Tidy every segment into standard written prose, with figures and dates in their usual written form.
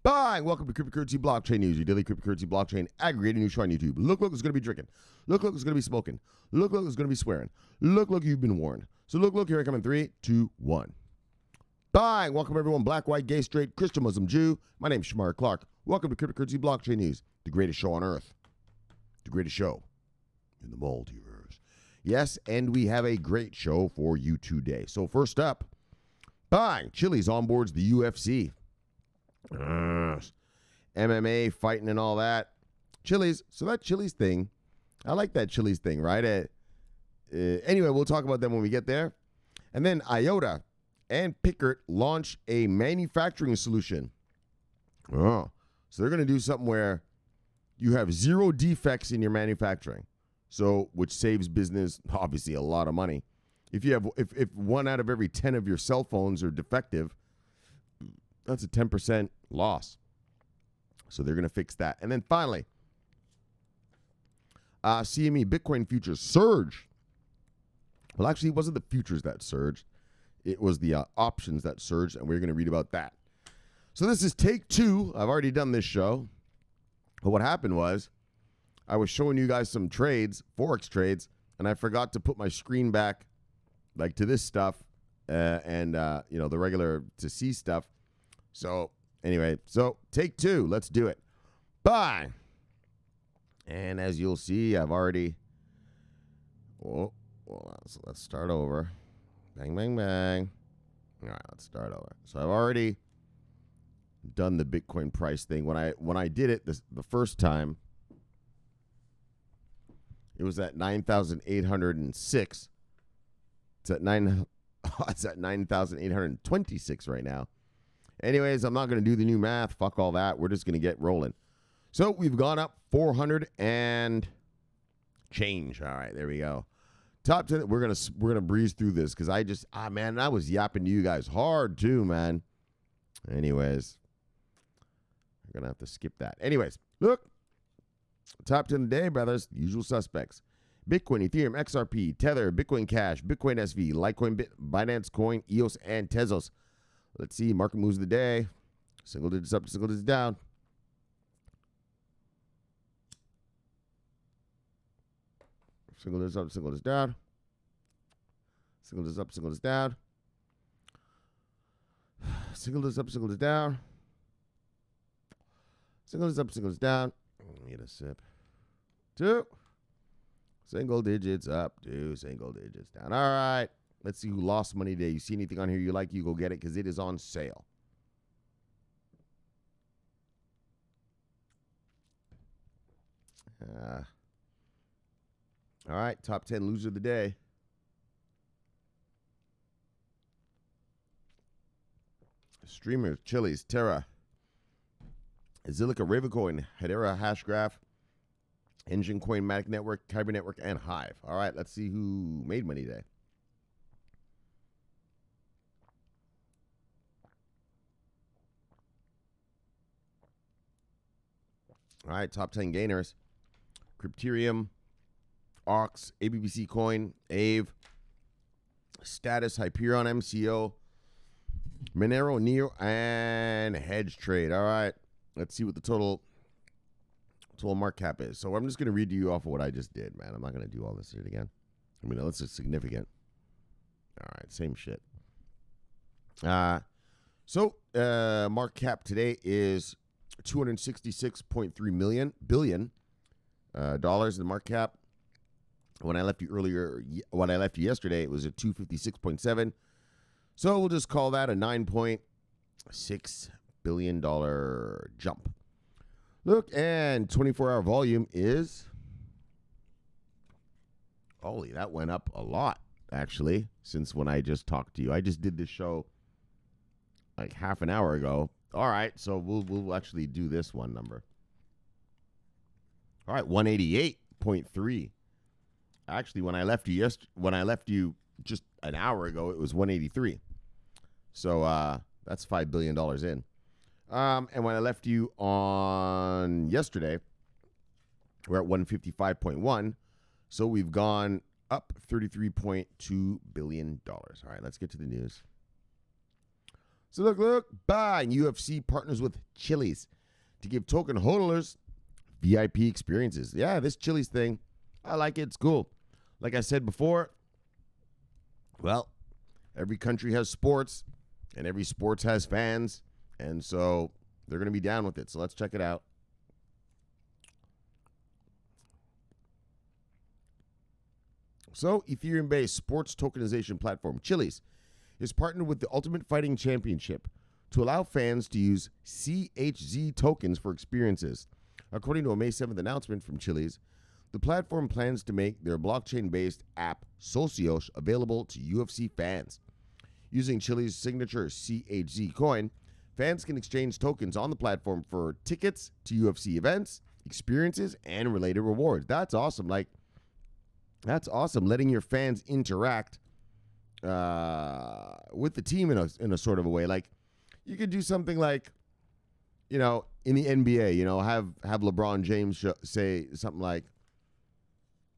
Bye. Welcome to Cryptocurrency Blockchain News, your daily cryptocurrency blockchain aggregating news show on YouTube. Look is going to be drinking. Look is going to be smoking. Look is going to be swearing. Look, you've been warned. So look, here I come in 3, 2, 1. Bye. Welcome everyone, black, white, gay, straight, Christian, Muslim, Jew. My name is Shomari Clarke. Welcome to Cryptocurrency Blockchain News, the greatest show on earth. The greatest show in the multiverse. Yes, and we have a great show for you today. So first up, bang, Chiliz onboards the UFC. MMA, fighting and all that. Chiliz, so that Chiliz thing, I like that Chiliz thing, right? Anyway, we'll talk about them when we get there. And then IOTA and Pickert launch a manufacturing solution. Oh, so they're going to do something where you have 0 defects in your manufacturing. So, which saves business, obviously, a lot of money. If 1 out of every 10 of your cell phones are defective, that's a 10% loss. So they're going to fix that. And then finally, CME Bitcoin futures surged. Well, actually, it wasn't the futures that surged. It was the options that surged, and we're going to read about that. So this is take 2. I've already done this show. But what happened was I was showing you guys some trades, Forex trades, and I forgot to put my screen back like to this stuff and the regular to see stuff. So anyway, so take 2. Let's do it. Bye. And as you'll see, I've already. So let's start over. Bang, bang, bang. All right, let's start over. So I've already done the Bitcoin price thing. When I did it the first time, it was at 9,806. It's at 9,826 right now. Anyways, I'm not going to do the new math. Fuck all that. We're just going to get rolling. So we've gone up 400 and change. All right, there we go. Top 10. We're gonna breeze through this because I was yapping to you guys hard too, man. Anyways, we're gonna have to skip that. Anyways, look. Top 10 today, brothers. Usual suspects: Bitcoin, Ethereum, XRP, Tether, Bitcoin Cash, Bitcoin SV, Litecoin, Binance Coin, EOS, and Tezos. Let's see, market moves of the day. Single digits up, single digits down. Single digits up, single digits down. Single digits up, single digits down. Single digits up, single digits down. Single digits up, single digits down. Let me get a sip. 2. Single digits up, 2 single digits down. All right. Let's see who lost money today. You see anything on here you like, you go get it because it is on sale. All right, top 10 loser of the day. Streamers, Chiliz, Terra, Zilliqa, Ravencoin, Hedera, Hashgraph, Engine Coin, Matic Network, Kyber Network, and Hive. All right, let's see who made money today. All right, top 10 gainers. Crypterium, Ox, ABBC Coin, Ave, Status, Hyperion, MCO, Monero, Neo, and Hedge Trade. All right, let's see what the total market cap is. So I'm just going to read to you off of what I just did, man. I'm not going to do all this shit again. I mean, that's significant. All right, same shit. So market cap today is $266.3 billion dollars in the market cap. When I left you yesterday, it was at 256.7. So we'll just call that a $9.6 billion jump. Look, and 24-hour volume is, holy, that went up a lot, actually, since when I just talked to you. I just did this show like half an hour ago. All right, so we'll actually do this one number. All right, 188.3. Actually, when I left you just an hour ago, it was 183. So that's $5 billion in. And when I left you on yesterday, we're at 155.1. So we've gone up $33.2 billion. All right, let's get to the news. So look, buying UFC Partners With Chiliz to give token holders VIP experiences. Yeah, this Chiliz thing, I like it. It's cool. Like I said before, well, every country has sports, and every sports has fans, and so they're going to be down with it. So let's check it out. So, Ethereum-based sports tokenization platform Chiliz is partnered with the Ultimate Fighting Championship to allow fans to use CHZ tokens for experiences. According to a May 7th announcement from Chiliz, the platform plans to make their blockchain-based app Socios available to UFC fans. Using Chili's signature CHZ coin, fans can exchange tokens on the platform for tickets to UFC events, experiences, and related rewards. That's awesome. That's awesome. Letting your fans interact with the team in a sort of a way. Like, you could do something like, in the NBA, have LeBron James say something like,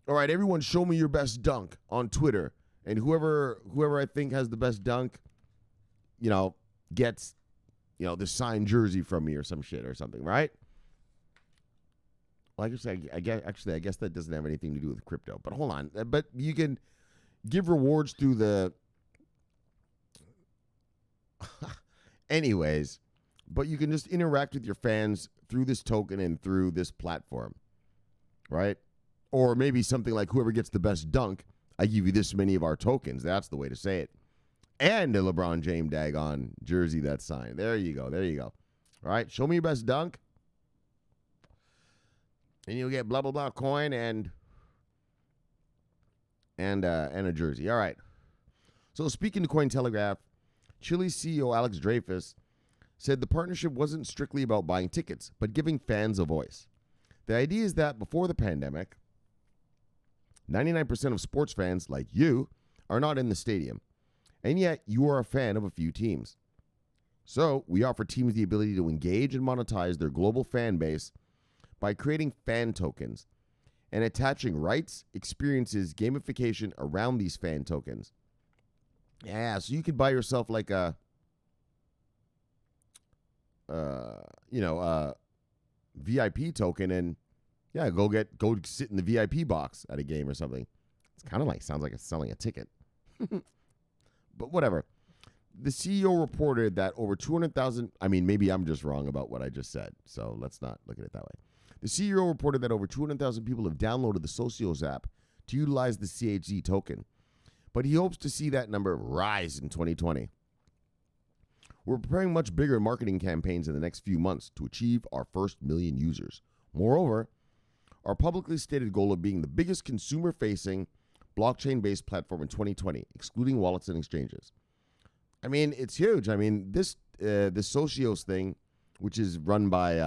all right, everyone show me your best dunk on Twitter. And whoever I think has the best dunk, gets, the signed jersey from me or some shit or something, right? Well, I guess that doesn't have anything to do with crypto. But hold on. But you can give rewards through the... Anyways, but you can just interact with your fans through this token and through this platform, right? Or maybe something like whoever gets the best dunk, I give you this many of our tokens. That's the way to say it. And a LeBron James daggone jersey that's signed. There you go. All right, show me your best dunk. And you'll get blah, blah, blah coin and a jersey. All right. So speaking to Cointelegraph, Chili's CEO Alex Dreyfus said the partnership wasn't strictly about buying tickets, but giving fans a voice. The idea is that before the pandemic, 99% of sports fans, like you, are not in the stadium, and yet you are a fan of a few teams. So we offer teams the ability to engage and monetize their global fan base by creating fan tokens and attaching rights, experiences, gamification around these fan tokens. Yeah, so you could buy yourself like a VIP token and go sit in the VIP box at a game or something. It's kind of sounds like it's selling a ticket. But whatever. The CEO reported that over 200,000, maybe I'm just wrong about what I just said, so let's not look at it that way. The CEO reported that over 200,000 people have downloaded the Socios app to utilize the CHZ token, but he hopes to see that number rise in 2020. We're preparing much bigger marketing campaigns in the next few months to achieve our first million users. Moreover, our publicly stated goal of being the biggest consumer-facing blockchain-based platform in 2020, excluding wallets and exchanges. It's huge. This Socios thing, which is run by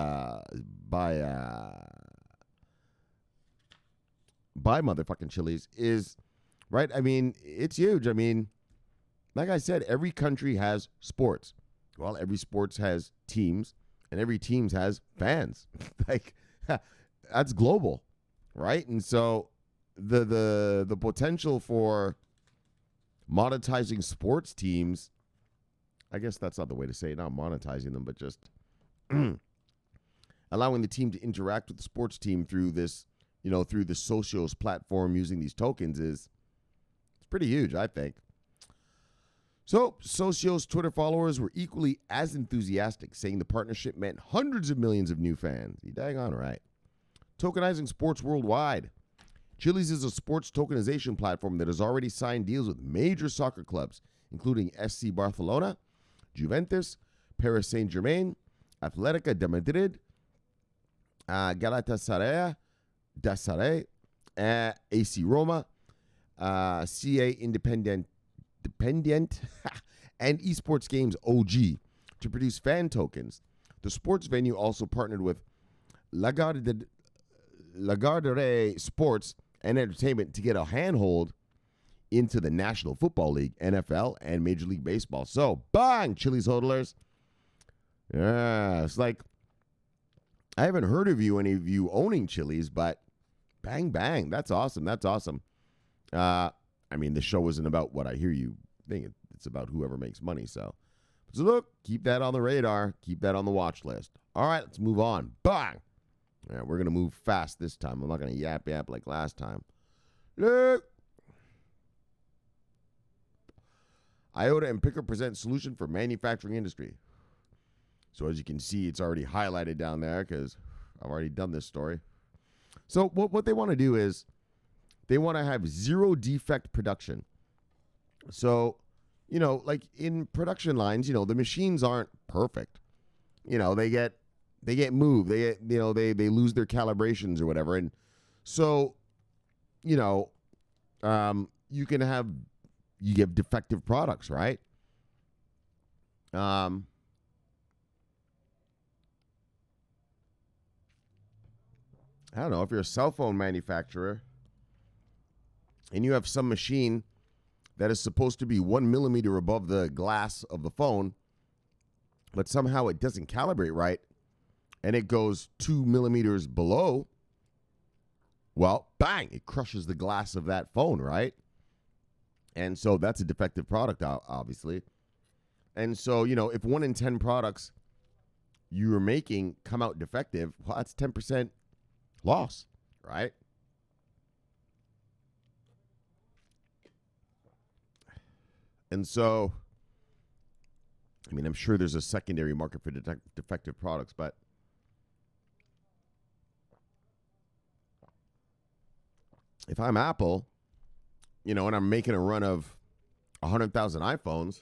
motherfucking Chiliz, is right. It's huge. Like I said, every country has sports. Well, every sports has teams, and every teams has fans. That's global, right? And so the potential for monetizing sports teams, I guess that's not the way to say it, not monetizing them, but just allowing the team to interact with the sports team through this, through the Socios platform using these tokens it's pretty huge, I think. So, Socios Twitter followers were equally as enthusiastic, saying the partnership meant hundreds of millions of new fans. You dang on right. Tokenizing sports worldwide. Chiliz is a sports tokenization platform that has already signed deals with major soccer clubs, including SC Barcelona, Juventus, Paris Saint-Germain, Atlético de Madrid, Galatasaray, AC Roma, CA Independiente, and Esports Games OG to produce fan tokens. The sports venue also partnered with Lagardère Sports and Entertainment to get a handhold into the National Football League, NFL, and Major League Baseball. So, bang, Chiliz hodlers. Yeah, it's like, I haven't heard of any of you owning Chiliz, but bang, bang. That's awesome. The show isn't about what I hear you think. It's about whoever makes money. So, So look, keep that on the radar. Keep that on the watch list. All right, let's move on. Bang! All right, we're going to move fast this time. I'm not going to yap like last time. Look. IOTA and Pickert present solution for manufacturing industry. So as you can see, it's already highlighted down there because I've already done this story. So what they want to do is they want to have zero defect production. So, like in production lines, the machines aren't perfect. They get moved. They they lose their calibrations or whatever. And so, you can have defective products, right? I don't know, if you're a cell phone manufacturer and you have some machine that is supposed to be 1 millimeter above the glass of the phone, but somehow it doesn't calibrate right and it goes 2 millimeters below, well, bang, it crushes the glass of that phone, right? And so that's a defective product, obviously. And so, if 1 in 10 products you're making come out defective, well, that's 10% loss, right? And so, I'm sure there's a secondary market for defective products, but if I'm Apple, and I'm making a run of 100,000 iPhones,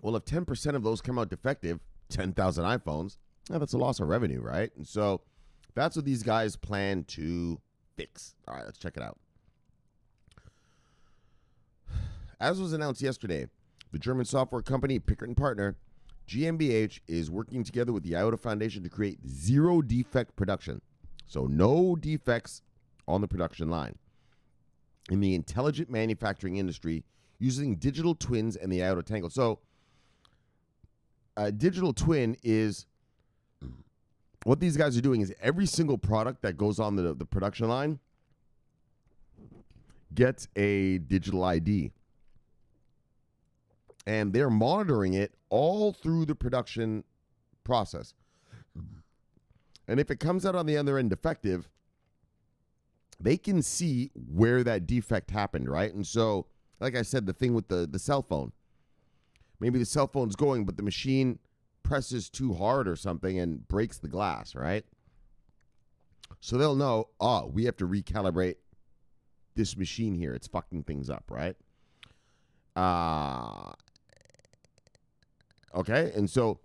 well, if 10% of those come out defective, 10,000 iPhones, that's a loss of revenue, right? And so that's what these guys plan to fix. All right, let's check it out. As was announced yesterday, the German software company Pickert and Partner, GmbH, is working together with the IOTA Foundation to create zero defect production. So no defects on the production line in the intelligent manufacturing industry using digital twins and the IOTA Tangle. So a digital twin is what these guys are doing is every single product that goes on the production line gets a digital ID. And they're monitoring it all through the production process. And if it comes out on the other end defective, they can see where that defect happened, right? And so, like I said, the thing with the cell phone, maybe the cell phone's going, but the machine presses too hard or something and breaks the glass, right? So they'll know, we have to recalibrate this machine here. It's fucking things up, right? Okay, and so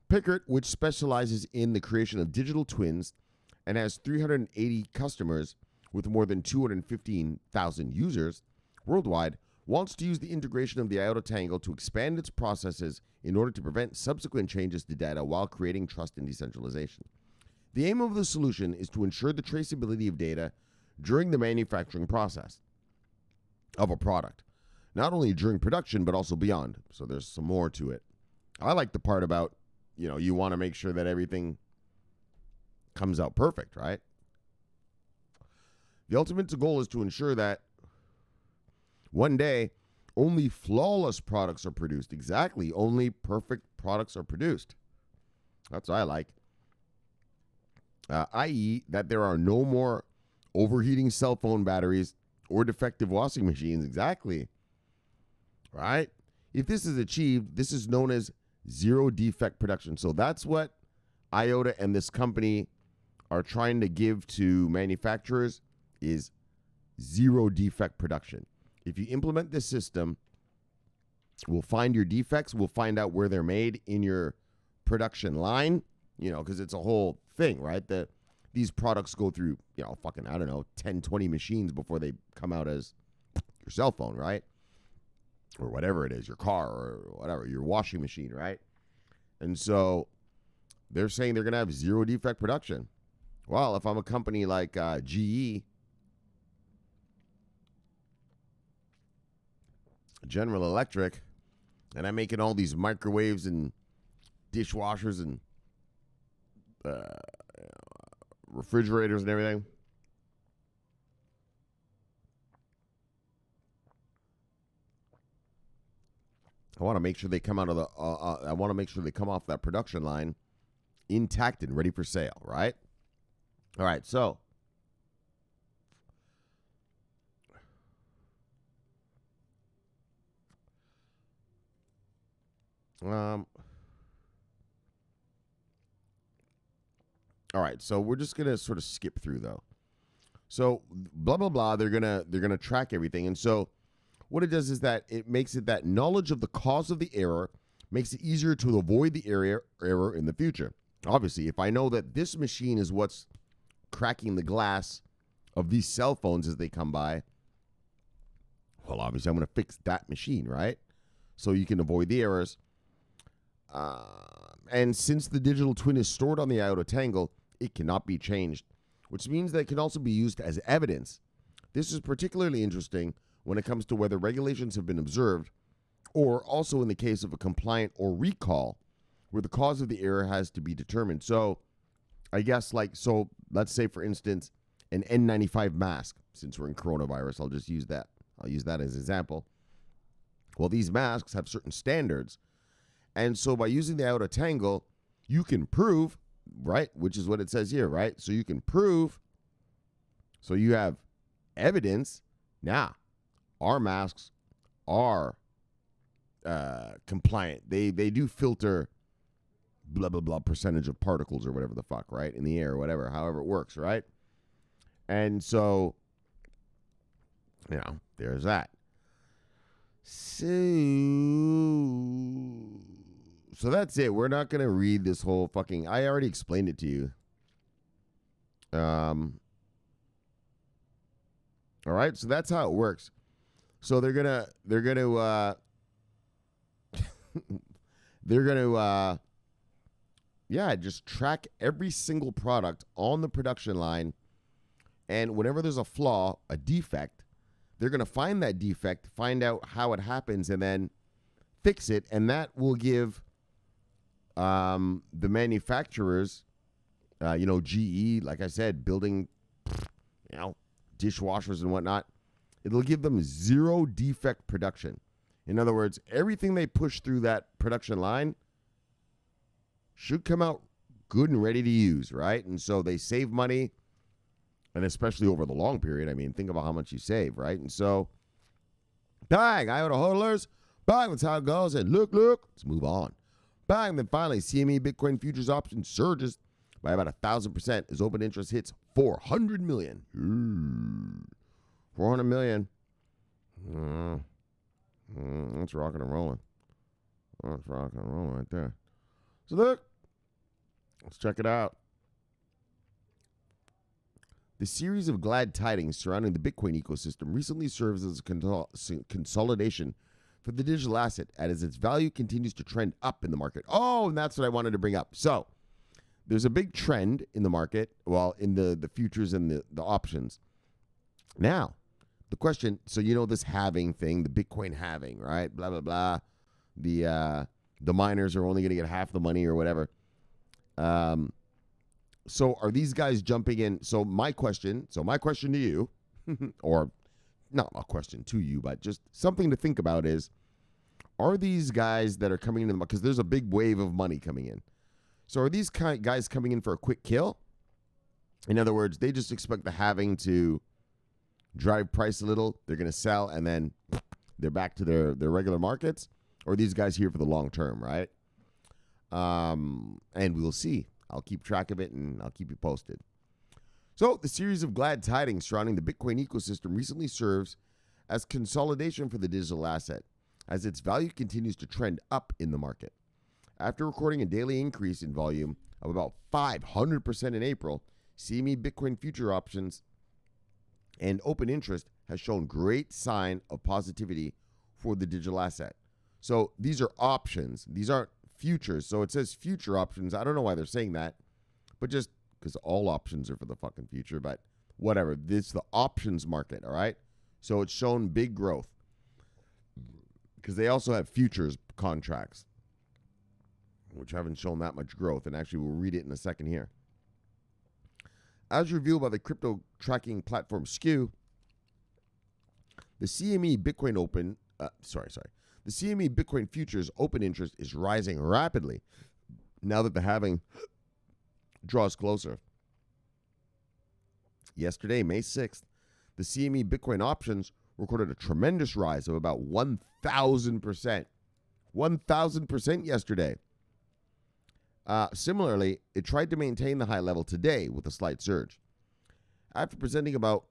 Pickert, which specializes in the creation of digital twins and has 380 customers with more than 215,000 users worldwide, wants to use the integration of the IOTA Tangle to expand its processes in order to prevent subsequent changes to data while creating trust and decentralization. The aim of the solution is to ensure the traceability of data during the manufacturing process of a product, not only during production, but also beyond. So there's some more to it. I like the part about, you want to make sure that everything comes out perfect, right? The ultimate goal is to ensure that one day only flawless products are produced. Exactly. Only perfect products are produced. That's what I like. I.e., that there are no more overheating cell phone batteries or defective washing machines. Exactly. Right? If this is achieved, this is known as zero defect production. So that's what IOTA and this company are trying to give to manufacturers is zero defect production. If you implement this system, we'll find your defects. We'll find out where they're made in your production line, because it's a whole thing, right? These products go through, 10, 20 machines before they come out as your cell phone, right? Or whatever it is, your car or whatever, your washing machine, right? And so they're saying they're going to have zero defect production. Well, if I'm a company like GE, General Electric, and I'm making all these microwaves and dishwashers and refrigerators and everything, I want to make sure they come out of the. I want to make sure they come off that production line intact and ready for sale. Right. All right. So. All right. So we're just gonna sort of skip through though. So blah blah blah. They're gonna track everything, and so what it does is that it makes it that knowledge of the cause of the error makes it easier to avoid the error in the future. Obviously, if I know that this machine is what's cracking the glass of these cell phones as they come by, well, obviously I'm going to fix that machine, right? So you can avoid the errors. And since the digital twin is stored on the IOTA tangle, it cannot be changed, which means that it can also be used as evidence. This is particularly interesting when it comes to whether regulations have been observed, or also in the case of a compliant or recall, where the cause of the error has to be determined. So I guess so let's say, for instance, an N95 mask. Since we're in coronavirus, I'll just use that. I'll use that as an example. Well, these masks have certain standards. And so by using the IOTA tangle, you can prove, right, which is what it says here, right? So you can prove, so you have evidence. Now, our masks are compliant. They do filter blah, blah, blah percentage of particles or whatever the fuck, right, in the air or whatever, however it works, right? And so, there's that. So that's it. We're not going to read this whole fucking... I already explained it to you. All right, so that's how it works. So they're gonna just track every single product on the production line, and whenever there's a flaw, a defect, they're gonna find that defect, find out how it happens, and then fix it, and that will give the manufacturers, GE, like I said, building, dishwashers and whatnot, it'll give them zero defect production. In other words, everything they push through that production line should come out good and ready to use, right? And so they save money, and especially over the long period. I mean, think about how much you save, right? And so, bang, IOTA hodlers, bang, that's how it goes. And look, let's move on. Bang, then finally, CME Bitcoin futures option surges by about 1,000% as open interest hits 400 million. 400 million. That's rocking and rolling. That's rocking and rolling right there. So look, let's check it out. The series of glad tidings surrounding the Bitcoin ecosystem recently serves as a consolidation for the digital asset as its value continues to trend up in the market. Oh, and that's what I wanted to bring up. So there's a big trend in the market, well, in the futures and the options. Now, the question, so this halving thing, the Bitcoin halving, right? Blah, blah, blah. The miners are only going to get half the money or whatever. So are these guys jumping in? So my question to you, or not a question to you, but just something to think about is, are these guys that are coming in the market, because there's a big wave of money coming in. So are these guys coming in for a quick kill? In other words, they just expect the halving to drive price a little, they're going to sell, and then they're back to their regular markets? Or are these guys here for the long term, right? And we'll see. I'll keep track of it, and I'll keep you posted. So the series of glad tidings surrounding the Bitcoin ecosystem recently serves as consolidation for the digital asset, as its value continues to trend up in the market. After recording a daily increase in volume of about 500% in April, CME Bitcoin future options and open interest has shown great sign of positivity for the digital asset. So these are options. These aren't futures. So it says future options. I don't know why they're saying that, but just because all options are for the fucking future, but whatever. This is the options market, all right? So it's shown big growth because they also have futures contracts, which haven't shown that much growth. And actually, we'll read it in a second here. As revealed by the crypto tracking platform Skew, the CME Bitcoin The CME Bitcoin futures open interest is rising rapidly now that the halving draws closer. Yesterday, May 6th, the CME Bitcoin options recorded a tremendous rise of about 1,000%. 1,000% yesterday. Similarly, it tried to maintain the high level today with a slight surge. After presenting about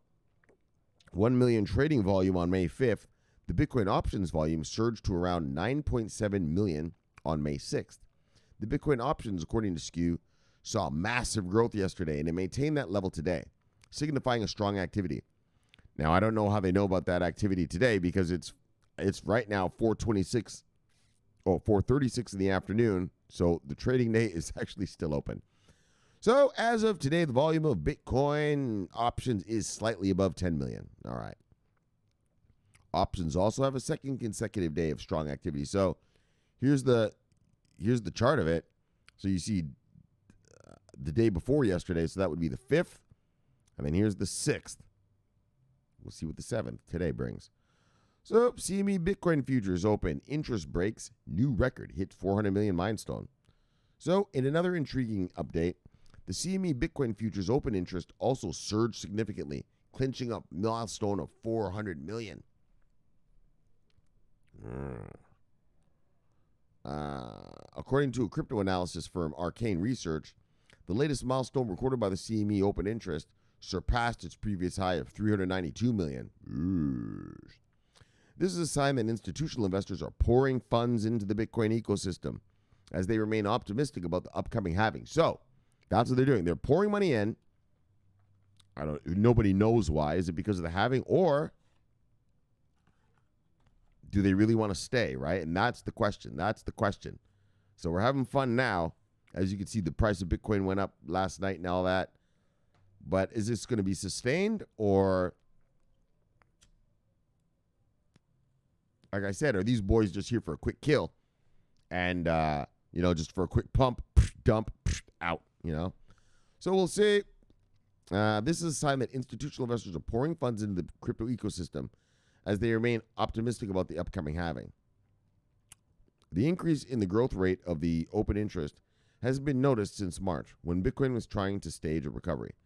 1 million trading volume on May 5th, the Bitcoin options volume surged to around 9.7 million on May 6th. The Bitcoin options, according to Skew, saw massive growth yesterday, and it maintained that level today, signifying a strong activity. Now, I don't know how they know about that activity today because it's right now 4:36 or 4:36 in the afternoon, so the trading day is actually still open. So, as of today, the volume of Bitcoin options is slightly above 10 million. All right. Options also have a second consecutive day of strong activity. So, here's the chart of it. So, you see the day before yesterday, so that would be the 5th. And then here's the 6th. We'll see what the 7th today brings. So, CME Bitcoin futures open. Interest breaks. New record. Hit 400 million milestone. So, in another intriguing update, the CME Bitcoin futures open interest also surged significantly, clinching up milestone of 400 million. According to a crypto analysis firm, Arcane Research, the latest milestone recorded by the CME open interest surpassed its previous high of 392 million. This is a sign that institutional investors are pouring funds into the Bitcoin ecosystem as they remain optimistic about the upcoming halving. So, that's what they're doing. They're pouring money in. Nobody knows why. Is it because of the halving, or do they really want to stay, right? And that's the question. So we're having fun now. As you can see, the price of Bitcoin went up last night and all that. But is this going to be sustained, or, like I said, are these boys just here for a quick kill and, just for a quick pump, dump, out, So we'll see. This is a sign that institutional investors are pouring funds into the crypto ecosystem as they remain optimistic about the upcoming halving. The increase in the growth rate of the open interest has been noticed since March, when Bitcoin was trying to stage a recovery.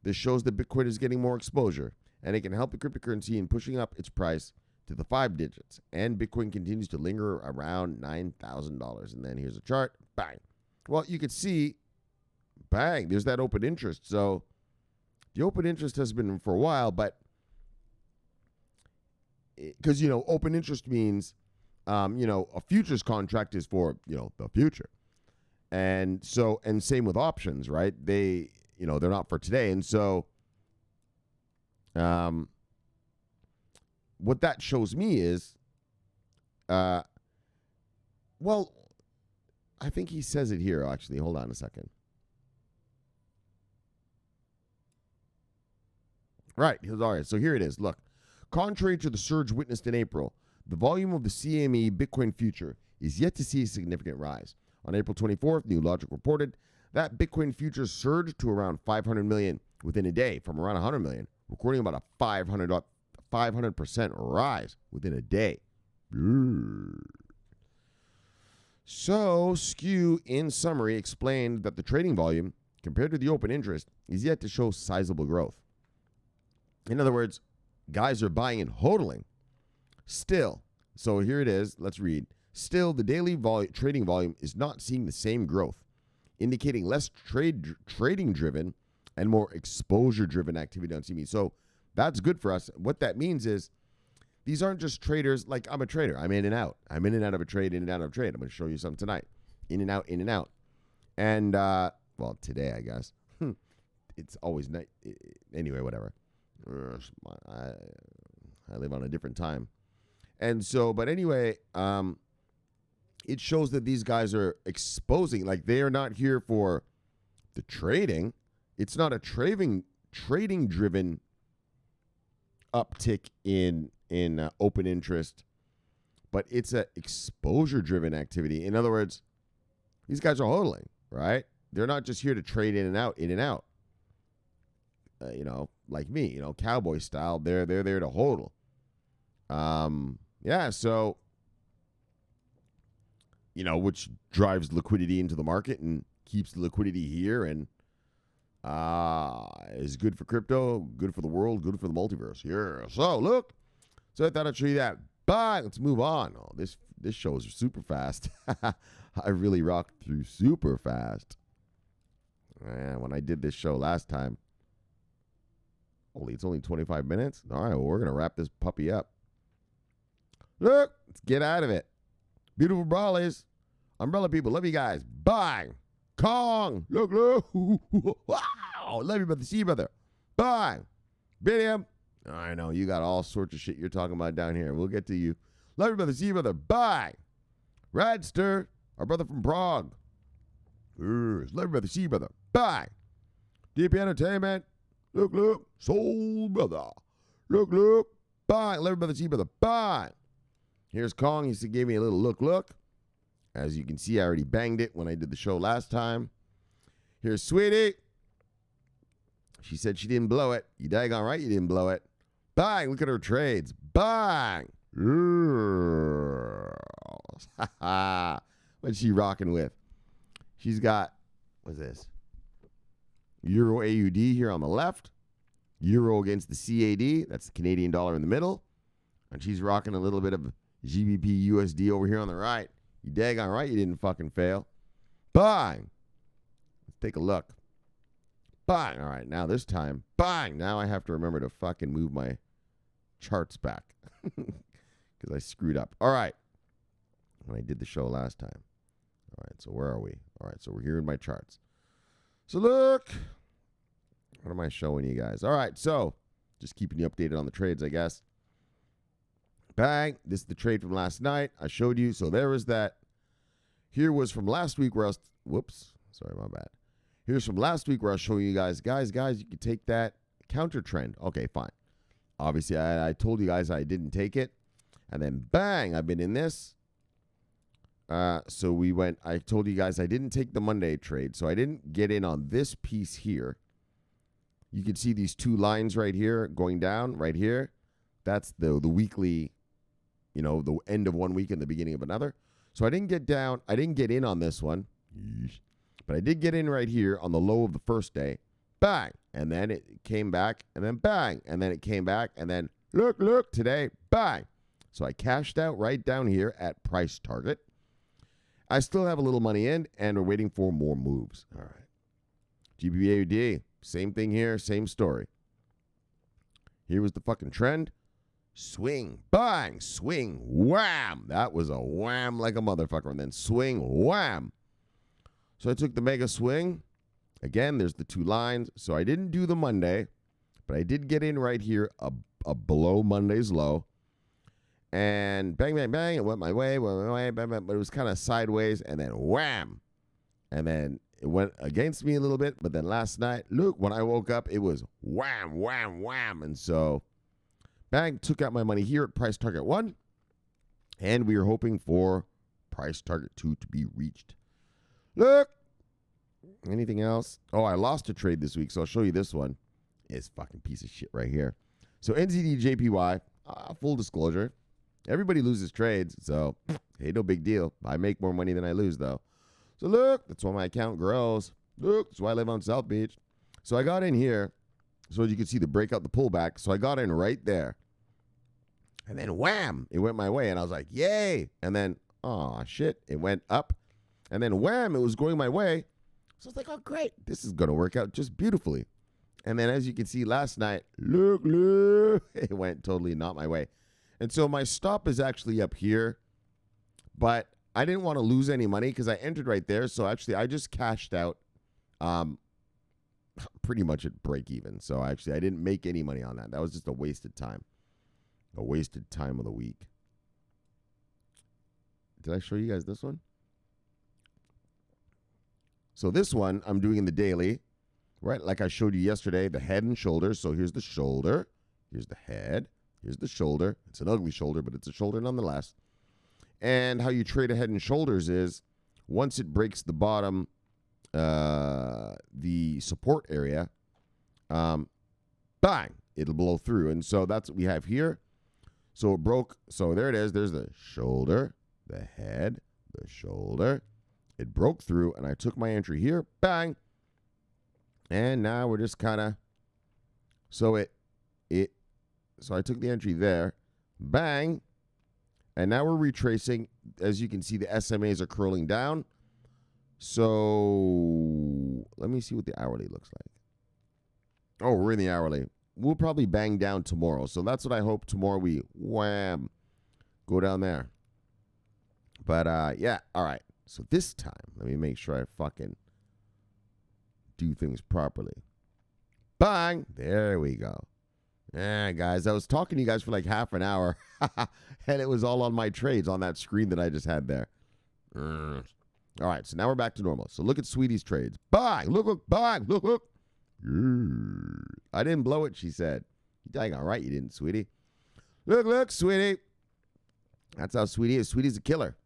This shows that Bitcoin is getting more exposure, and it can help the cryptocurrency in pushing up its price to the 5 digits. And Bitcoin continues to linger around $9,000. And then here's a chart. Bang. Well, you can see, bang, there's that open interest. So the open interest has been for a while, but because, open interest means, a futures contract is for, the future. And so, and same with options, right? They're not for today. And so, what that shows me is, I think he says it here, actually. Hold on a second. Right. All right. So here it is. Look, contrary to the surge witnessed in April, the volume of the CME Bitcoin future is yet to see a significant rise. On April 24th, New Logic reported that Bitcoin futures surged to around 500 million within a day from around 100 million, recording about a 500% rise within a day. So, Skew, in summary, explained that the trading volume, compared to the open interest, is yet to show sizable growth. In other words, guys are buying and hodling. Still, so here it is. Let's read. Still, the daily trading volume is not seeing the same growth, indicating less trading-driven and more exposure-driven activity on CME. So that's good for us. What that means is these aren't just traders. Like, I'm a trader. I'm in and out. I'm in and out of a trade, in and out of a trade. I'm going to show you some tonight. In and out, in and out. And, today, I guess. It's always night. Anyway, whatever. I live on a different time. And so, but anyway, it shows that these guys are exposing, like, they are not here for the trading. It's not a trading-driven uptick in open interest, but it's a exposure-driven activity. In other words, these guys are hodling, right? They're not just here to trade in and out, in and out. Like me, cowboy style. They're there to hodl. So which drives liquidity into the market and keeps the liquidity here and is good for crypto, good for the world, good for the multiverse. Here. So, look. So I thought I'd show you that. But let's move on. Oh, this show is super fast. I really rocked through super fast. Man, when I did this show last time, it's only 25 minutes. All right, well, we're going to wrap this puppy up. Look, let's get out of it. Beautiful brawlers. Umbrella people, love you guys. Bye. Kong. Look. Wow. Love you, brother. See you, brother. Bye. Video. I know, you got all sorts of shit you're talking about down here. We'll get to you. Love you, brother. See you, brother. Bye. Radster, our brother from Prague. Love you, brother. See you, brother. Bye. DP Entertainment. Look. Soul brother. Look. Bye. Love you, brother. See you, brother. Bye. Here's Kong. He gave me a little look. As you can see, I already banged it when I did the show last time. Here's Sweetie. She said she didn't blow it. You daggone right you didn't blow it. Bang. Look at her trades. Bang. What's she rocking with? She's got, what's this? Euro AUD here on the left. Euro against the CAD. That's the Canadian dollar in the middle. And she's rocking a little bit of GBP USD over here on the right. You daggone right you didn't fucking fail. Bang. Let's take a look. Bang. All right, now this time. Bang. Now I have to remember to fucking move my charts back because I screwed up. All right. When I did the show last time. All right, so where are we? All right, so we're here in my charts. So look. What am I showing you guys? All right, so just keeping you updated on the trades, I guess. Bang. This is the trade from last night. I showed you. So there was that. Here was from last week where I was, whoops. Sorry, my bad. Here's from last week where I was showing you guys, you can take that counter trend. Okay, fine. Obviously, I told you guys I didn't take it. And then bang, I've been in this. So we went, I told you guys I didn't take the Monday trade. So I didn't get in on this piece here. You can see these two lines right here going down right here. That's the weekly, the end of one week and the beginning of another. So I didn't get in on this one. But I did get in right here on the low of the first day. Bang. And then it came back. And then bang. And then it came back. And then look, today. Bang. So I cashed out right down here at price target. I still have a little money in. And we're waiting for more moves. All right. GBAUD. Same thing here. Same story. Here was the fucking trend. Swing. Bang. Swing. Wham. That was a wham like a motherfucker. And then swing. Wham. So I took the mega swing. Again, there's the two lines. So I didn't do the Monday, but I did get in right here, a below Monday's low. And bang, bang, bang, it went my way, bang, bang, but it was kind of sideways, and then wham. And then it went against me a little bit, but then last night, look, when I woke up, it was wham, wham, wham. And so, bang, took out my money here at price target 1, and we are hoping for price target 2 to be reached. Look. Anything else? Oh, I lost a trade this week, so I'll show you this one. It's fucking piece of shit right here. So NZD-JPY, full disclosure, everybody loses trades, so hey, no big deal. I make more money than I lose, though. So look, that's why my account grows. Look, that's why I live on South Beach. So I got in here, so as you can see the breakout, the pullback. So I got in right there. And then wham, it went my way, and I was like, yay. And then, oh shit, it went up. And then wham, it was going my way. So I was like, oh, great. This is going to work out just beautifully. And then as you can see last night, look, it went totally not my way. And so my stop is actually up here. But I didn't want to lose any money because I entered right there. So actually, I just cashed out pretty much at break even. So actually, I didn't make any money on that. That was just a wasted time. A wasted time of the week. Did I show you guys this one? So this one I'm doing in the daily, right? Like I showed you yesterday, the head and shoulders. So here's the shoulder. Here's the head. Here's the shoulder. It's an ugly shoulder, but it's a shoulder nonetheless. And how you trade a head and shoulders is once it breaks the bottom, the support area, bang, it'll blow through. And so that's what we have here. So it broke. So there it is. There's the shoulder, the head, the shoulder. It broke through, and I took my entry here. Bang. And now we're just kind of, so I took the entry there. Bang. And now we're retracing. As you can see, the SMAs are curling down. So let me see what the hourly looks like. Oh, we're in the hourly. We'll probably bang down tomorrow. So that's what I hope tomorrow we wham, go down there. But yeah, all right. So this time, let me make sure I fucking do things properly. Bang! There we go. Yeah, guys, I was talking to you guys for like half an hour, and it was all on my trades on that screen that I just had there. All right, so now we're back to normal. So look at Sweetie's trades. Bang! Look, bang! Look. I didn't blow it, she said. You dang all right, you didn't, Sweetie. Look, Sweetie. That's how Sweetie is. Sweetie's a killer.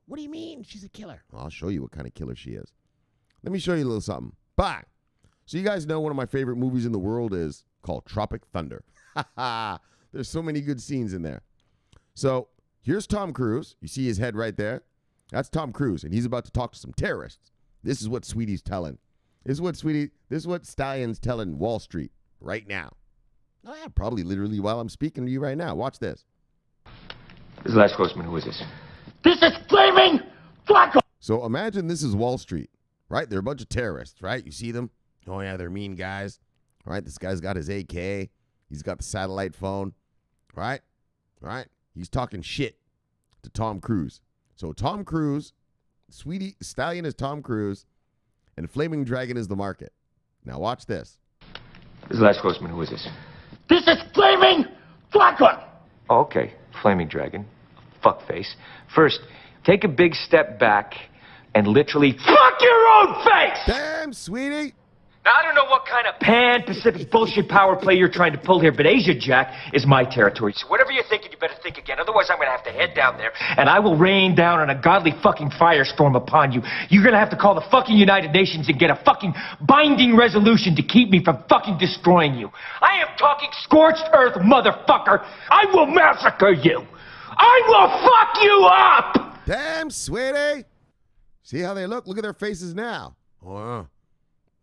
What do you mean she's a killer? Well, I'll show you what kind of killer she is. Let me show you a little something. Bang! So you guys know one of my favorite movies in the world is called Tropic Thunder. There's so many good scenes in there. So here's Tom Cruise. You see his head right there? That's Tom Cruise, and he's about to talk to some terrorists. This is what Sweetie's telling. This is what Stallion's telling Wall Street right now. Oh, yeah, probably literally while I'm speaking to you right now. Watch this. This is Last Grossman. Who is this? This is flaming Flacco! So imagine this is Wall Street, right? They're a bunch of terrorists, right? You see them? Oh, yeah, they're mean guys. All right, this guy's got his AK. He's got the satellite phone, right? He's talking shit to Tom Cruise. So Tom Cruise, Stallion is Tom Cruise, and Flaming Dragon is the market. Now watch this. This is Last Grossman. Who is this? This is flaming Flacco! Oh, okay, Flaming Dragon. Fuckface. First, take a big step back and literally fuck your own face! Damn, Sweetie. Now, I don't know what kind of pan-Pacific bullshit power play you're trying to pull here, but Asia Jack is my territory. So whatever you're thinking, you better think again. Otherwise, I'm going to have to head down there, and I will rain down on a godly fucking firestorm upon you. You're going to have to call the fucking United Nations and get a fucking binding resolution to keep me from fucking destroying you. I am talking scorched earth, motherfucker. I will massacre you. I will fuck you up! Damn, Sweetie. See how they look? Look at their faces now. Oh,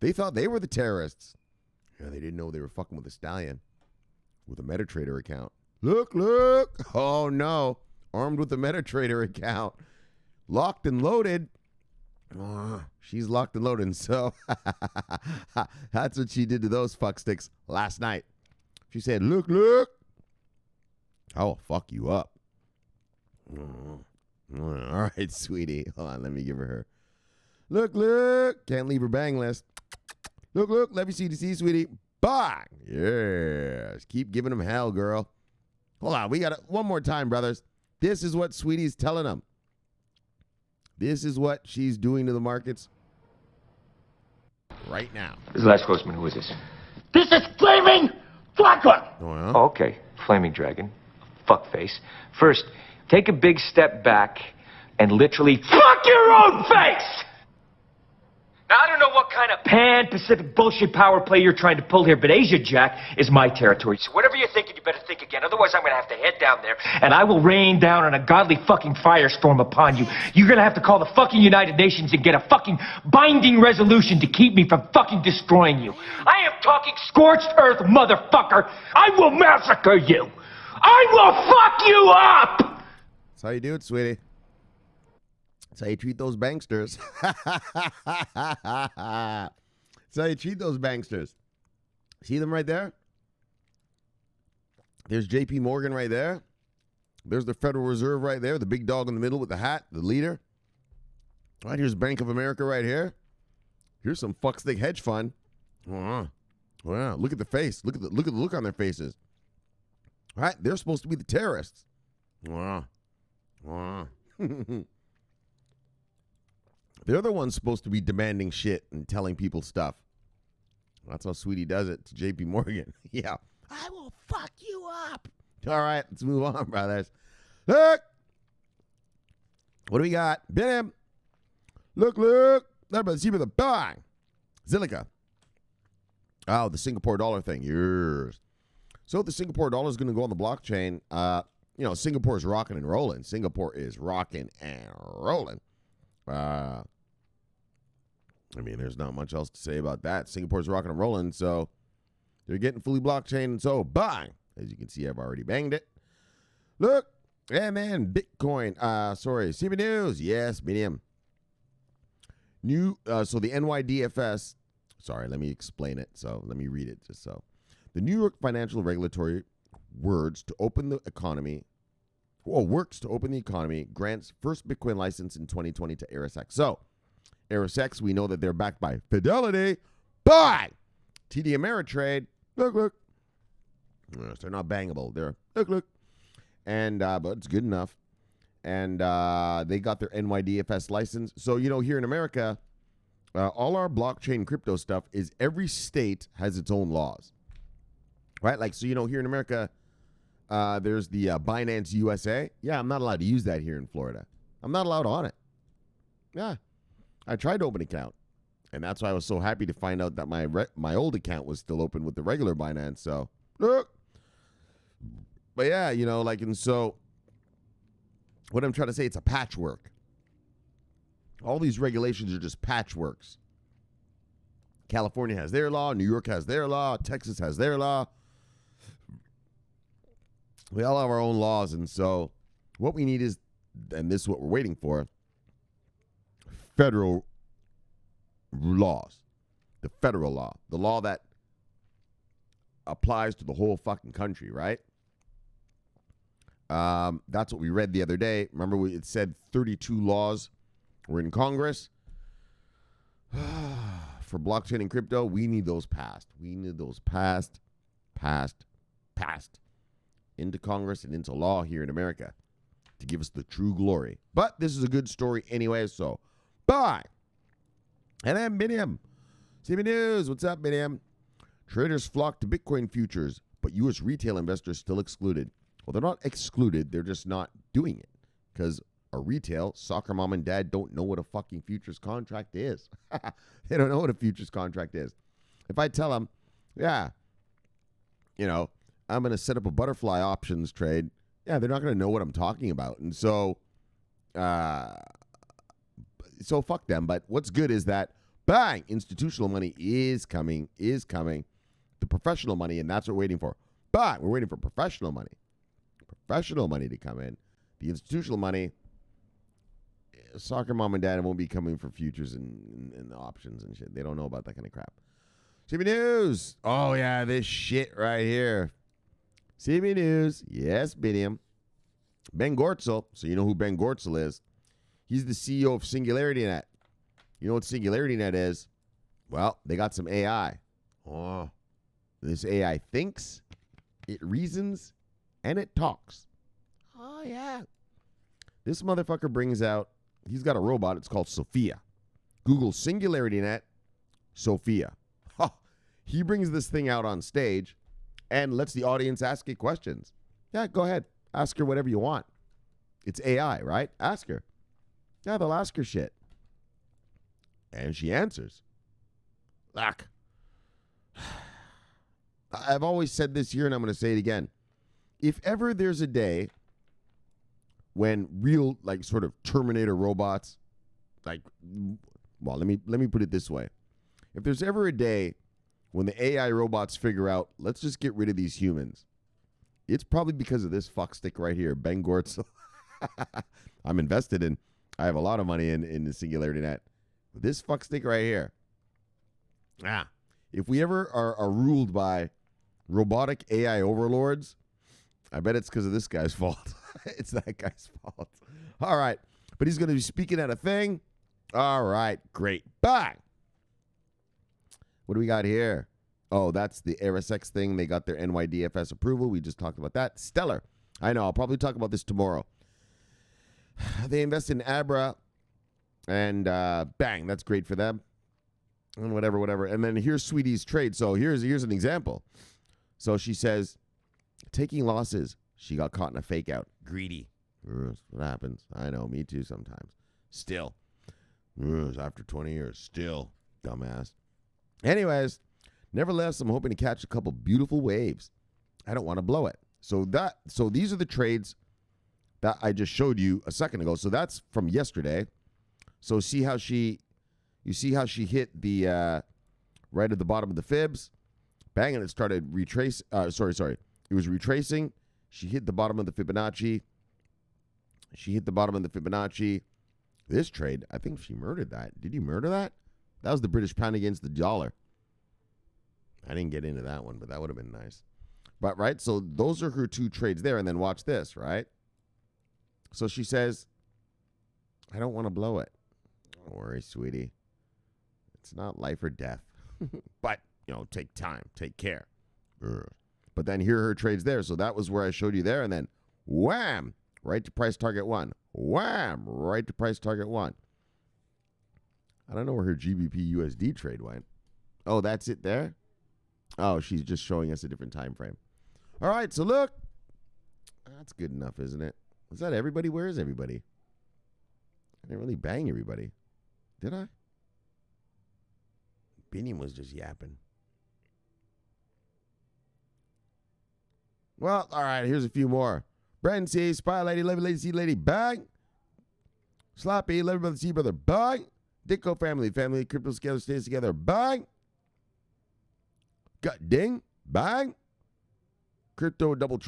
they thought they were the terrorists. Yeah, they didn't know they were fucking with a stallion with a MetaTrader account. Look. Oh, no. Armed with a MetaTrader account. Locked and loaded. Oh, she's locked and loaded. So that's what she did to those fucksticks last night. She said, look. I will fuck you up. All right, Sweetie. Hold on, let me give her. Look. Can't leave her bang list. Look. Let me see, Sweetie. Bang. Yes. Keep giving them hell, girl. Hold on. We got it one more time, brothers. This is what Sweetie's telling them. This is what she's doing to the markets right now. This is Last Grossman. Who is this? This is flaming Flacco! Oh, okay, Flaming Dragon. Fuckface. First, take a big step back and literally fuck your own face! Now, I don't know what kind of pan-Pacific bullshit power play you're trying to pull here, but Asia Jack is my territory. So whatever you're thinking, you better think again. Otherwise, I'm going to have to head down there, and I will rain down on a godly fucking firestorm upon you. You're going to have to call the fucking United Nations and get a fucking binding resolution to keep me from fucking destroying you. I am talking scorched earth, motherfucker. I will massacre you. I will fuck you up! That's how you do it, Sweetie. That's how you treat those banksters. That's how you treat those banksters. See them right there? There's JP Morgan right there. There's the Federal Reserve right there, the big dog in the middle with the hat, the leader. All right, here's Bank of America right here. Here's some fuckstick hedge fund. Wow, look at the face. Look at the look on their faces. All right, they're supposed to be the terrorists. Wow. They're the ones supposed to be demanding shit and telling people stuff. That's how Sweetie does it to JP Morgan. Yeah. I will fuck you up. All right, let's move on, brothers. Look. What do we got? Bit him. Look. Let's see the bang. Zilica. Oh, the Singapore dollar thing. Yes. So the Singapore dollar is going to go on the blockchain. Singapore's rocking and rolling. Singapore is rocking and rolling. There's not much else to say about that. Singapore's rocking and rolling, so they're getting fully blockchain, and so bang. As you can see, I've already banged it. Look, yeah, man, Bitcoin. CME News. Yes, medium. So the NYDFS. Sorry, let me explain it. So let me read it just so. The New York Financial Regulatory works to open the economy, grants first Bitcoin license in 2020 to ErisX. So, ErisX, we know that they're backed by Fidelity, by TD Ameritrade. Look. Yes, they're not bangable. They're look. And, but it's good enough. And they got their NYDFS license. So, here in America, all our blockchain crypto stuff is every state has its own laws. Right? Like, so, here in America, there's the Binance USA. Yeah, I'm not allowed to use that here in Florida. I'm not allowed on it. Yeah. I tried to open an account. And that's why I was so happy to find out that my old account was still open with the regular Binance. So, look. But yeah, and so what I'm trying to say, it's a patchwork. All these regulations are just patchworks. California has their law. New York has their law. Texas has their law. We all have our own laws. And so what we need is, and this is what we're waiting for, federal laws. The federal law. The law that applies to the whole fucking country, right? That's what we read the other day. Remember, it said 32 laws were in Congress. For blockchain and crypto, we need those passed. We need those passed into Congress and into law here in America to give us the true glory. But this is a good story anyway, so bye. And I'm Minium. CME News, what's up, Minium? Traders flock to Bitcoin futures, but U.S. retail investors still excluded. Well, they're not excluded. They're just not doing it because a retail, soccer mom and dad don't know what a fucking futures contract is. They don't know what a futures contract is. If I tell them, yeah, I'm going to set up a butterfly options trade, yeah, they're not going to know what I'm talking about. And so fuck them. But what's good is that, bang, institutional money is coming. The professional money, and that's what we're waiting for. But we're waiting for professional money to come in. The institutional money, soccer mom and dad won't be coming for futures and options and shit. They don't know about that kind of crap. CME News. Oh, yeah, this shit right here. CME News. Yes, Biniam. Ben Gortzel. So you know who Ben Gortzel is. He's the CEO of SingularityNet. You know what SingularityNet is? Well, they got some AI. Oh, this AI thinks, it reasons, and it talks. Oh, yeah. This motherfucker brings out, he's got a robot. It's called Sophia. Google SingularityNet, Sophia. Huh. He brings this thing out on stage and lets the audience ask it questions. Yeah, go ahead. Ask her whatever you want. It's AI, right? Ask her. Yeah, they'll ask her shit. And she answers. Look. I've always said this here, and I'm going to say it again. If ever there's a day when real, like, sort of Terminator robots, like, well, let me put it this way. If there's ever a day when the AI robots figure out, let's just get rid of these humans, it's probably because of this fuckstick right here, Ben Gortzel. I'm invested in, I have a lot of money in the SingularityNet. This fuckstick right here. If we ever are ruled by robotic AI overlords, I bet it's because of this guy's fault. It's that guy's fault. All right. But he's going to be speaking at a thing. All right. Great. Bye. What do we got here? Oh, that's the ErisX thing. They got their NYDFS approval. We just talked about that. Stellar. I know. I'll probably talk about this tomorrow. They invest in Abra. And bang, that's great for them. And whatever. And then here's Sweetie's trade. So here's an example. So she says, taking losses. She got caught in a fake out. Greedy. That's what happens. I know, me too sometimes. Still. After 20 years. Still. Dumbass. Anyways, nevertheless, I'm hoping to catch a couple beautiful waves. I don't want to blow it. So these are the trades that I just showed you a second ago. So that's from yesterday. So you see how she hit the right at the bottom of the fibs, bang, and it started retrace. Sorry. It was retracing. She hit the bottom of the Fibonacci. This trade, I think she murdered that. Did you murder that? That was the British pound against the dollar. I didn't get into that one, but that would have been nice. But, right, so those are her two trades there. And then watch this, right? So she says, I don't want to blow it. Don't worry, sweetie. It's not life or death. But, take time. Take care. But then here are her trades there. So that was where I showed you there. And then, wham, right to price target 1. Wham, right to price target 1. I don't know where her GBP USD trade went. Oh, that's it there? Oh, she's just showing us a different time frame. All right, so look. That's good enough, isn't it? Is that everybody? Where is everybody? I didn't really bang everybody. Did I? Binion was just yapping. Well, all right, here's a few more. Brandon C. Spy Lady, Levy Lady, C Lady, bang. Sloppy, Levy Brother, C Brother, bang. Dicko family, crypto together, stays together, bang. Gut ding, bang. Crypto double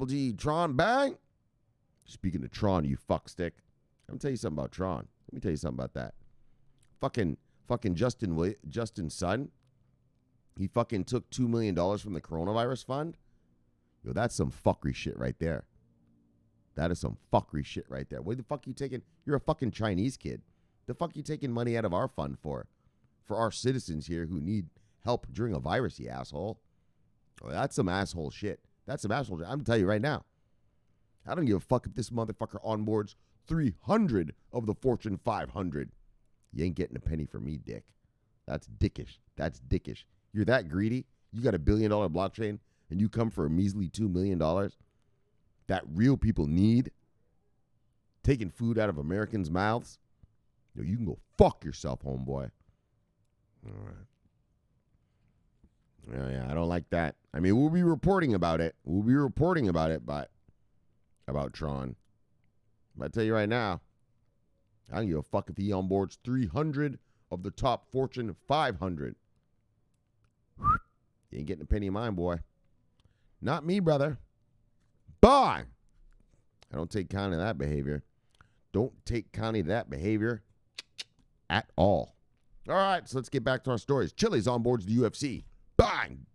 G Tron, bang. Speaking of Tron, you fuckstick. I'm gonna tell you something about Tron. Let me tell you something about that. Fucking Justin's son. He fucking took $2 million from the coronavirus fund. Yo, that's some fuckery shit right there. That is some fuckery shit right there. What the fuck you taking? You're a fucking Chinese kid. The fuck you taking money out of our fund for? For our citizens here who need help during a virus, you asshole. Oh, that's some asshole shit. That's some asshole shit. I'm gonna tell you right now. I don't give a fuck if this motherfucker onboards 300 of the Fortune 500. You ain't getting a penny from me, dick. That's dickish. That's dickish. You're that greedy? You got $1 billion blockchain and you come for a measly $2 million that real people need? Taking food out of Americans' mouths? Yo, you can go fuck yourself, homeboy. All right. Yeah, I don't like that. I mean, we'll be reporting about it. But about Tron. But I tell you right now, I don't give a fuck if he onboards 300 of the top Fortune 500. You ain't getting a penny of mine, boy. Not me, brother. Bye. I don't take count of that behavior. Don't take count of that behavior at all. All right, so let's get back to our stories. Chiliz onboards the UFC. Bang!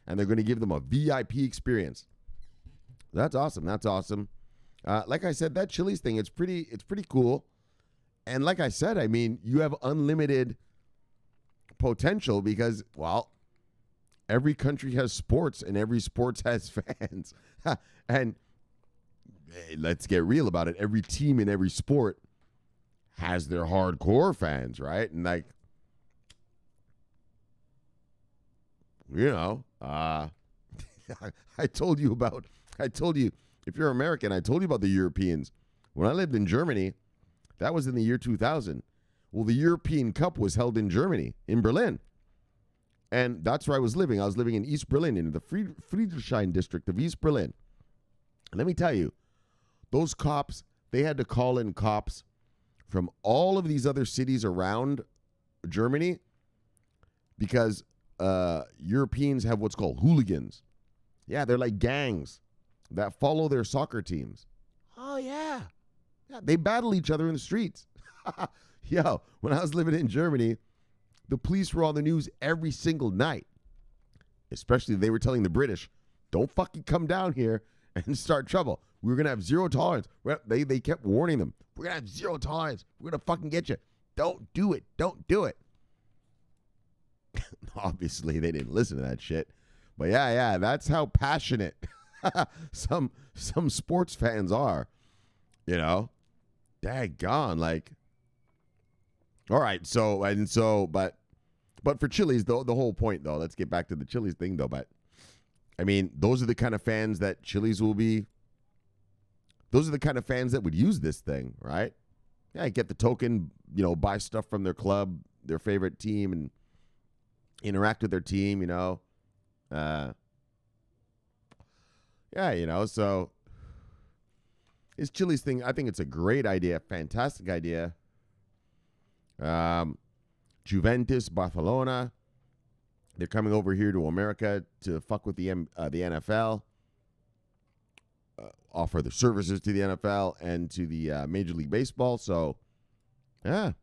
And they're going to give them a VIP experience. That's awesome. That's awesome. Like I said, that Chiliz thing, it's pretty cool. And like I said, I mean, you have unlimited potential because, well, every country has sports and every sports has fans. And hey, let's get real about it. Every team in every sport has their hardcore fans, right? And like, I told you, if you're American, I told you about the Europeans. When I lived in Germany, that was in the year 2000. Well, the European Cup was held in Germany, in Berlin. And that's where I was living. I was living in East Berlin, in the Friedrichshain district of East Berlin. And let me tell you, those cops, they had to call in cops from all of these other cities around Germany because Europeans have what's called hooligans. Yeah, they're like gangs that follow their soccer teams. Oh, yeah. Yeah, they battle each other in the streets. Yo, when I was living in Germany, the police were on the news every single night. Especially they were telling the British, don't fucking come down here and start trouble. We're going to have zero tolerance. They kept warning them. We're going to have zero tolerance. We're going to fucking get you. Don't do it. Don't do it. Obviously, they didn't listen to that shit. But yeah, that's how passionate some sports fans are. Daggone, like. All right, but for Chiliz, the whole point, though, let's get back to the Chiliz thing, though, but, I mean, those are the kind of fans that Chiliz will be, those are the kind of fans that would use this thing, right? Yeah, get the token, buy stuff from their club, their favorite team, and interact with their team, so His Chiliz thing, I think it's a great idea, fantastic idea. Juventus, Barcelona, they're coming over here to America to fuck with the NFL, offer their services to the NFL and to the Major League Baseball. So, yeah,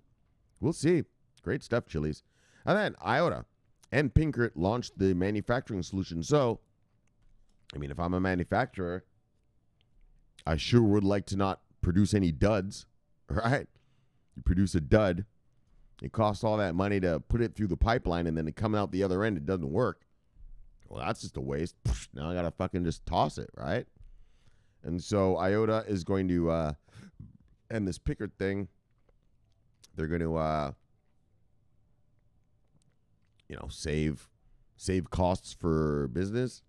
we'll see. Great stuff, Chiliz. And then IOTA and Pickert launched the manufacturing solution. So, I mean, if I'm a manufacturer, I sure would like to not produce any duds, right? You produce a dud, it costs all that money to put it through the pipeline, and then it coming out the other end, it doesn't work. Well, that's just a waste. Now I got to fucking just toss it, right? And so IOTA is going to end this Pickert thing. They're going to, save costs for business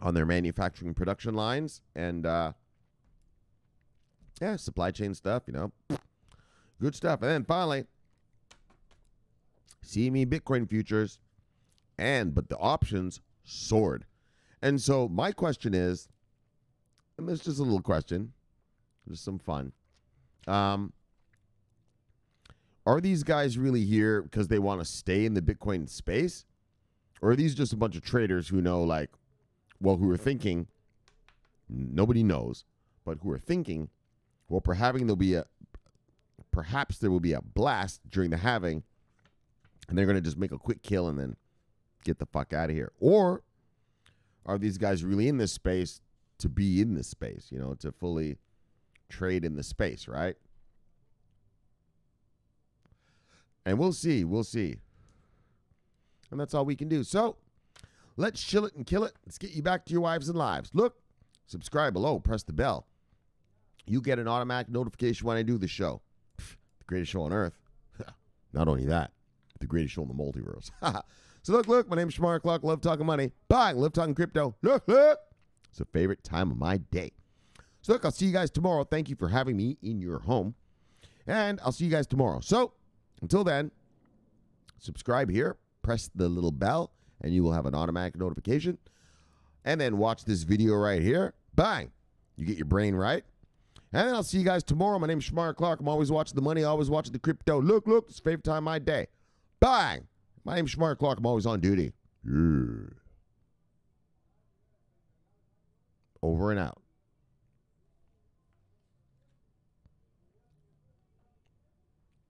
on their manufacturing production lines and, supply chain stuff, good stuff. And then finally, CME Bitcoin futures but the options soared. And so my question is, and this is just a little question, just some fun. Are these guys really here because they want to stay in the Bitcoin space? Or are these just a bunch of traders who know, who are thinking, nobody knows, but who are thinking, well, perhaps there will be a blast during the halving, and they're going to just make a quick kill and then get the fuck out of here? Or are these guys really in this space to be in this space, to fully trade in the space, right? And we'll see. And that's all we can do. So let's chill it and kill it. Let's get you back to your wives and lives. Look, subscribe below, press the bell. You get an automatic notification when I do the show. The greatest show on earth. Not only that, the greatest show in the multiverse. So look, my name's Shomari Clarke. Love talking money. Bye. Love talking crypto. Look. It's a favorite time of my day. So look, I'll see you guys tomorrow. Thank you for having me in your home. And I'll see you guys tomorrow. So until then, subscribe here. Press the little bell, and you will have an automatic notification. And then watch this video right here. Bang. You get your brain right. And then I'll see you guys tomorrow. My name's Shomari Clarke. I'm always watching the money, always watching the crypto. Look, it's the favorite time of my day. Bang. My name's Shomari Clarke. I'm always on duty. Yeah. Over and out.